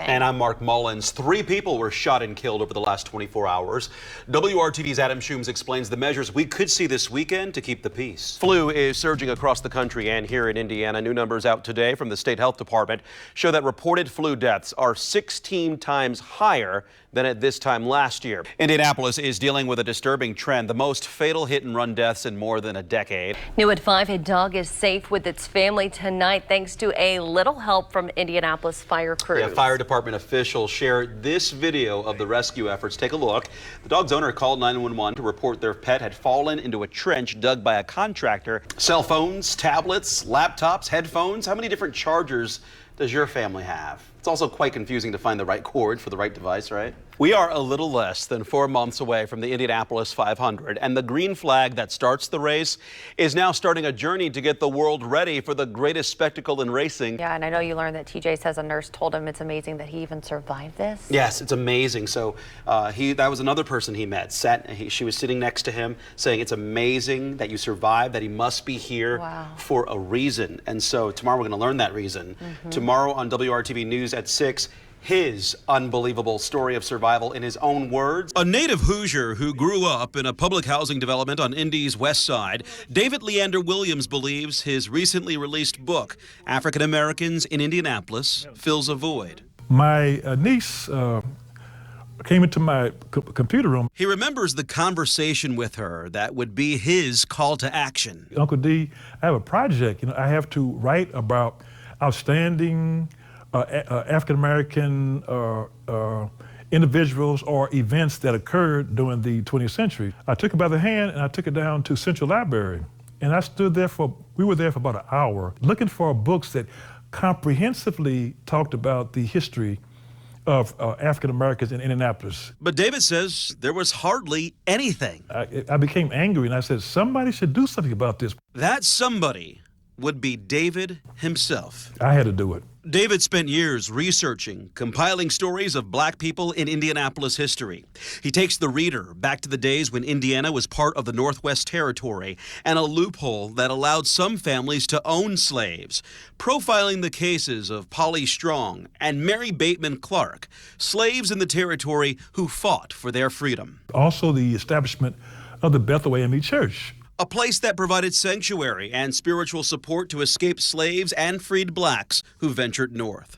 And I'm Marc Mullins. 3 people were shot and killed over the last 24 hours. WRTV's Adam Shooms explains the measures we could see this weekend to keep the peace. Flu is surging across the country and here in Indiana. New numbers out today from the state health department show that reported flu deaths are 16 times higher than at this time last year. Indianapolis is dealing with a disturbing trend, the most fatal hit-and-run deaths in more than a decade. New at 5, a dog is safe with its family tonight thanks to a little help from Indianapolis fire crews. Yeah, fire department officials shared this video of the rescue efforts. Take a look. The dog's owner called 911 to report their pet had fallen into a trench dug by a contractor. Cell phones, tablets, laptops, headphones. How many different chargers does your family have? It's also quite confusing to find the right cord for the right device, right? We are a little less than 4 months away from the Indianapolis 500, and the green flag that starts the race is now starting a journey to get the world ready for the greatest spectacle in racing. Yeah, and I know you learned that TJ says a nurse told him it's amazing that he even survived this. Yes, it's amazing. So that was another person he met. She was sitting next to him saying it's amazing that you survived, that he must be here for a reason. And so tomorrow we're going to learn that reason. Tomorrow on WRTV News at 6, his unbelievable story of survival in his own words. A native Hoosier who grew up in a public housing development on Indy's west side, David Leander Williams believes his recently released book, African Americans in Indianapolis, fills a void. My niece came into my computer room. He remembers the conversation with her that would be his call to action. Uncle D, I have a project. I have to write about outstanding African-American individuals or events that occurred during the 20th century. I took it by the hand and I took it down to Central Library. And we were there for about an hour looking for books that comprehensively talked about the history of African-Americans in Indianapolis. But David says there was hardly anything. I became angry and I said, somebody should do something about this. That somebody would be David himself. I had to do it. David spent years researching, compiling stories of black people in Indianapolis history. He takes the reader back to the days when Indiana was part of the Northwest Territory and a loophole that allowed some families to own slaves, profiling the cases of Polly Strong and Mary Bateman Clark, slaves in the territory who fought for their freedom. Also the establishment of the Bethel AME Church, a place that provided sanctuary and spiritual support to escaped slaves and freed blacks who ventured north.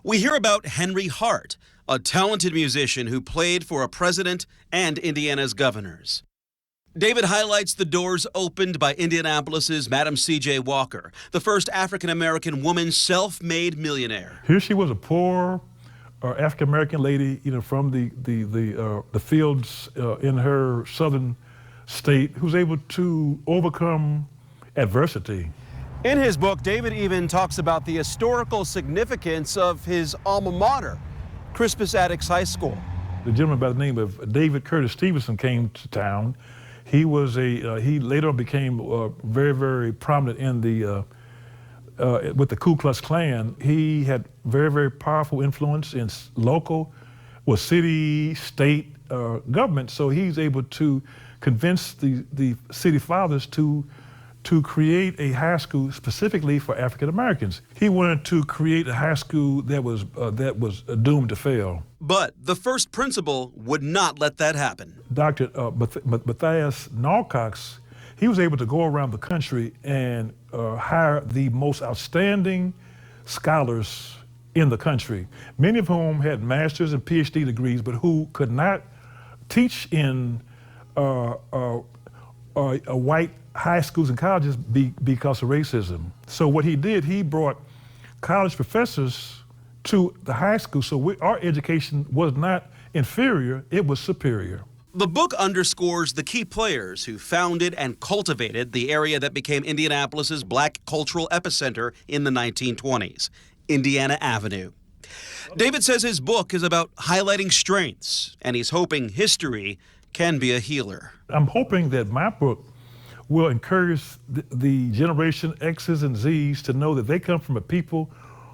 We hear about Henry Hart, a talented musician who played for a president and Indiana's governors. David highlights the doors opened by Indianapolis's Madam C.J. Walker, the first African-American woman self-made millionaire. Here she was, a poor African-American lady, from the fields in her southern state, who's able to overcome adversity. In his book, David even talks about the historical significance of his alma mater, Crispus Attucks High School. The gentleman by the name of David Curtis Stevenson came to town. He was he later on became very, very prominent in with the Ku Klux Klan. He had very, very powerful influence in local, city, state government. So he's able to convince the city fathers to create a high school specifically for African Americans. He wanted to create a high school that was doomed to fail. But the first principal would not let that happen. Dr. Matthias Norcox, he was able to go around the country and hire the most outstanding scholars in the country, many of whom had master's and PhD degrees, but who could not teach in white high schools and colleges because of racism. So what he did, he brought college professors to the high school, so our education was not inferior, it was superior. The book underscores the key players who founded and cultivated the area that became Indianapolis's black cultural epicenter in the 1920s, Indiana Avenue. David says his book is about highlighting strengths, and he's hoping history can be a healer. I'm hoping that my book will encourage the generation X's and Z's to know that they come from a people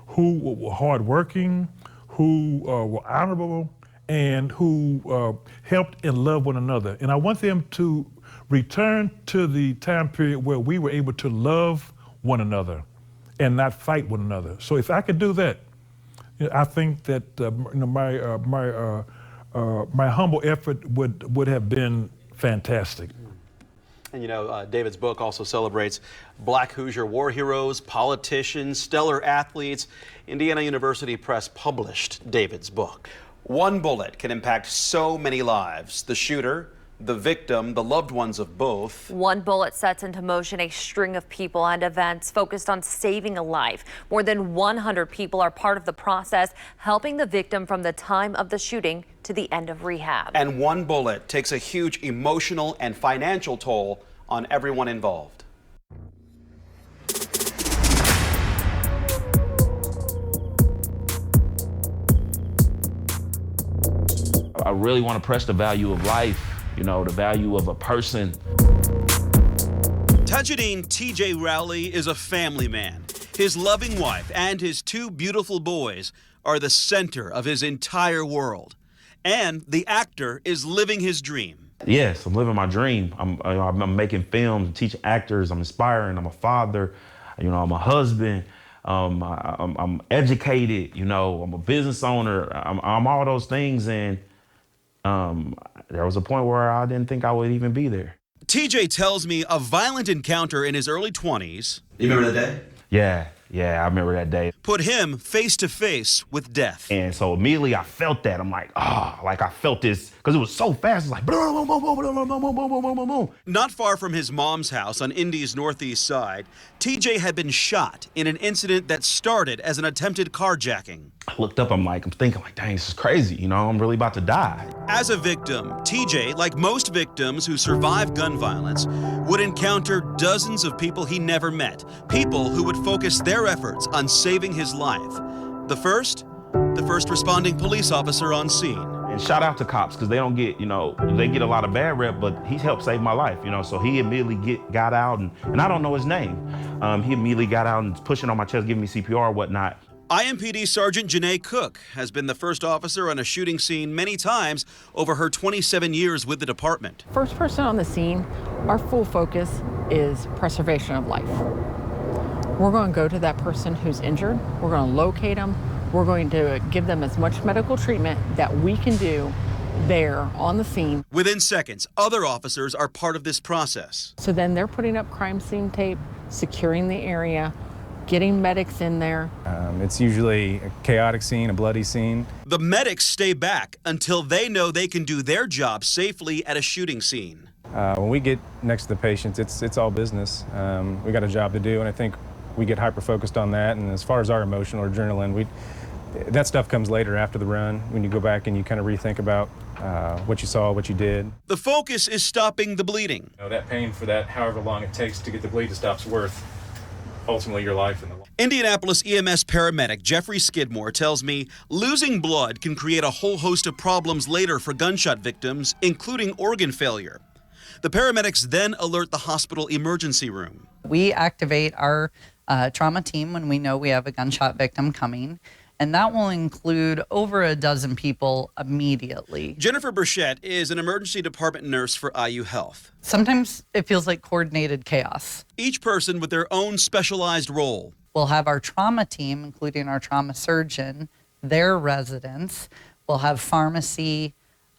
who were hardworking, who were honorable, and who helped and loved one another. And I want them to return to the time period where we were able to love one another and not fight one another. So if I could do that, I think that my humble effort would have been fantastic. And you know, David's book also celebrates Black Hoosier war heroes, politicians, stellar athletes. Indiana University Press published David's book. One bullet can impact so many lives. The shooter, the victim, the loved ones of both. One bullet sets into motion a string of people and events focused on saving a life. More than 100 people are part of the process, helping the victim from the time of the shooting to the end of rehab. And one bullet takes a huge emotional and financial toll on everyone involved. I really want to press the value of life, you know, the value of a person. Tajuddin T.J. Rowley is a family man. His loving wife and his two beautiful boys are the center of his entire world. And the actor is living his dream. Yes, I'm living my dream. I'm making films, I'm teaching actors, I'm inspiring, I'm a father, you know, I'm a husband, I'm educated, you know, I'm a business owner, I'm all those things, and there was a point where I didn't think I would even be there. TJ tells me a violent encounter in his early 20s. You remember that day? Yeah, I remember that day. Put him face to face with death. And so immediately I felt that. I'm like, like I felt this, because it was so fast. It's like, boom, boom, boom, boom, boom, boom, boom, boom, boom, boom, boom. Not far from his mom's house on Indy's northeast side, TJ had been shot in an incident that started as an attempted carjacking. I looked up, I'm thinking, dang, this is crazy. You know, I'm really about to die. As a victim, TJ, like most victims who survive gun violence, would encounter dozens of people he never met, people who would focus their efforts on saving his life. The first responding police officer on scene. And shout out to cops, because they don't get, you know, they get a lot of bad rep, but he helped save my life, you know, so he immediately got out, and I don't know his name. He immediately got out and pushing on my chest, giving me CPR and whatnot. IMPD Sergeant Janae Cook has been the first officer on a shooting scene many times over her 27 years with the department. First person on the scene, our full focus is preservation of life. We're going to go to that person who's injured. We're going to locate them. We're going to give them as much medical treatment that we can do there on the scene. Within seconds, other officers are part of this process. So then they're putting up crime scene tape, securing the area, getting medics in there. It's usually a chaotic scene, a bloody scene. The medics stay back until they know they can do their job safely at a shooting scene. When we get next to the patients, it's all business. We got a job to do, and I think we get hyper-focused on that. And as far as our emotional adrenaline, that stuff comes later after the run, when you go back and you kind of rethink about what you saw, what you did. The focus is stopping the bleeding. You know, that pain for that, however long it takes to get the bleed to stop's worth ultimately your life in the Indianapolis EMS paramedic Jeffrey Skidmore tells me losing blood can create a whole host of problems later for gunshot victims, including organ failure. The paramedics then alert the hospital emergency room. We activate our trauma team when we know we have a gunshot victim coming, and that will include over a dozen people immediately. Jennifer Burchett is an emergency department nurse for IU Health. Sometimes it feels like coordinated chaos. Each person with their own specialized role. We'll have our trauma team, including our trauma surgeon, their residents. We'll have pharmacy,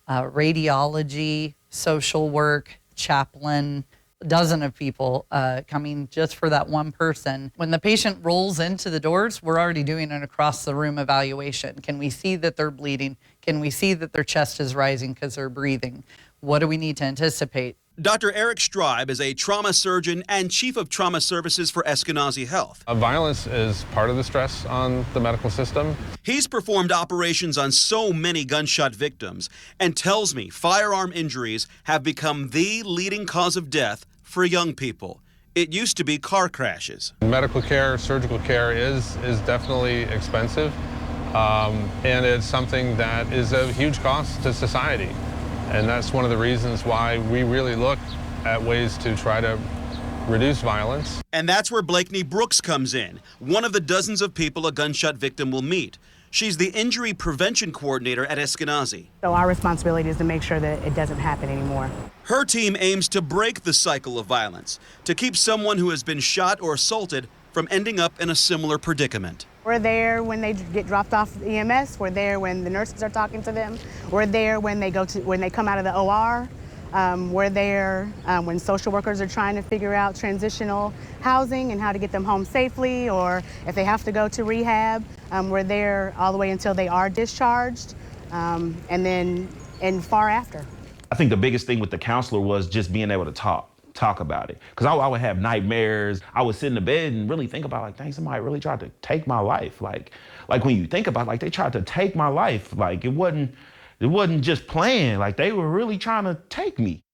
radiology, social work, chaplain, a dozen of people coming just for that one person. When the patient rolls into the doors, we're already doing an across the room evaluation. Can we see that they're bleeding? Can we see that their chest is rising because they're breathing? What do we need to anticipate? Dr. Eric Straub is a trauma surgeon and chief of trauma services for Eskenazi Health. Violence is part of the stress on the medical system. He's performed operations on so many gunshot victims and tells me firearm injuries have become the leading cause of death for young people. It used to be car crashes. Medical care, surgical care is definitely expensive, and it's something that is a huge cost to society. And that's one of the reasons why we really look at ways to try to reduce violence. And that's where Blakeney Brooks comes in, one of the dozens of people a gunshot victim will meet. She's the injury prevention coordinator at Eskenazi. So our responsibility is to make sure that it doesn't happen anymore. Her team aims to break the cycle of violence, to keep someone who has been shot or assaulted from ending up in a similar predicament. We're there when they get dropped off EMS. We're there when the nurses are talking to them. We're there when they come out of the OR. We're there when social workers are trying to figure out transitional housing and how to get them home safely, or if they have to go to rehab. We're there all the way until they are discharged, and far after. I think the biggest thing with the counselor was just being able to talk about it. Because I would have nightmares. I would sit in the bed and really think about, like, dang, somebody really tried to take my life. Like when you think about it, like, they tried to take my life. Like, it wasn't just playing. Like, they were really trying to take me.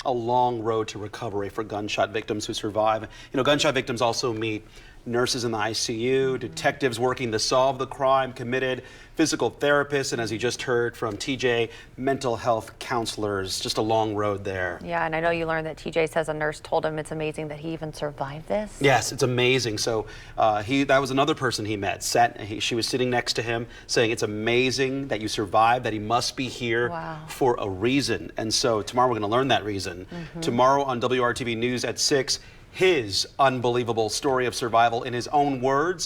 A long road to recovery for gunshot victims who survive. You know, gunshot victims also meet nurses in the ICU, detectives working to solve the crime committed, physical therapists, and as you just heard from TJ, mental health counselors. Just a long road there. Yeah, and I know you learned that TJ says a nurse told him it's amazing that he even survived this. Yes, it's amazing. So that was another person he met. She was sitting next to him saying it's amazing that you survived, that he must be here for a reason. And so tomorrow we're going to learn that reason. Tomorrow on WRTV News at 6, his unbelievable story of survival in his own words.